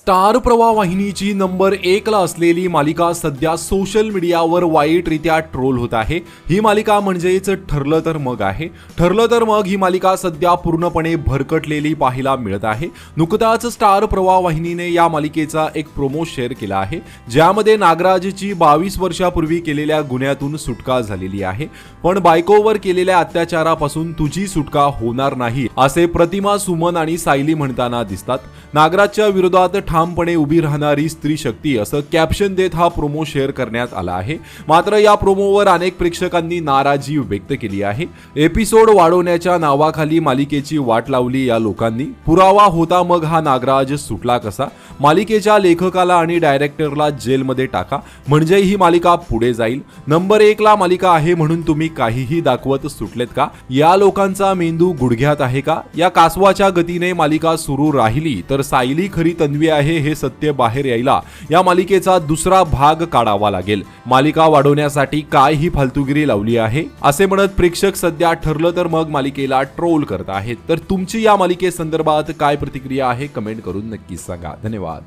Star प्रवाह वाहिनीची number 1 ला असलेली मालिका सध्या सोशल मीडियावर वाईटरित्या ट्रोल होत आहे। ही मालिका म्हणजेच ठरलं तर मग आहे। ठरलं तर मग ही मालिका सध्या पूर्णपणे भरकटलेली पाहायला मिळत आहे। नुकताच स्टार प्रवाह वाहिनीने या मालिकेचा एक प्रोमो शेअर केला आहे, ज्यामध्ये नागराजची 22 वर्षापूर्वी केलेल्या गुन्ह्यातून सुटका झालेली आहे, पण बायकोवर केलेल्या अत्याचारापासून तुझी सुटका होणार नाही असे प्रतिमा, सुमन आणि सायली म्हणताना दिसतात। नागराजच्या विरोधात ठामपणे उभी राहणारी स्त्री शक्ती असं कॅप्शन देत हा प्रोमो शेअर करण्यात आला आहे। मात्र या प्रोमोवर अनेक प्रेक्षकांनी नाराजी व्यक्त केली आहे। एपिसोड वाढवण्याच्या नावाखाली मालिकेची वाट लावली या लोकांनी। पुरावा होता मग हा नागराज सुटला कसा? मालिकेच्या लेखकाला आणि डायरेक्टरला जेलमध्ये टाका, म्हणजे ही मालिका पुढे जाईल। नंबर 1 ला मालिका आहे म्हणून तुम्ही काहीही दाखवत सुटलेत का? या लोकांचा मेंदू गुडघ्यात आहे का? या कासवाच्या गतीने मालिका सुरू राहिली तर सायली खरी तन्वी आहे हे सत्य बाहेर यायला या मालिकेचा दुसरा भाग काढावा लागेल। मालिका वाढवण्यासाठी काय ही फालतूगिरी लावली आहे असे म्हणत प्रेक्षक सध्या ठरलं तर मग मालिकेला ट्रोल करत आहेत। तर तुमची या मालिकेसंदर्भात काय प्रतिक्रिया आहे कमेंट करून नक्कीच सांगा। धन्यवाद।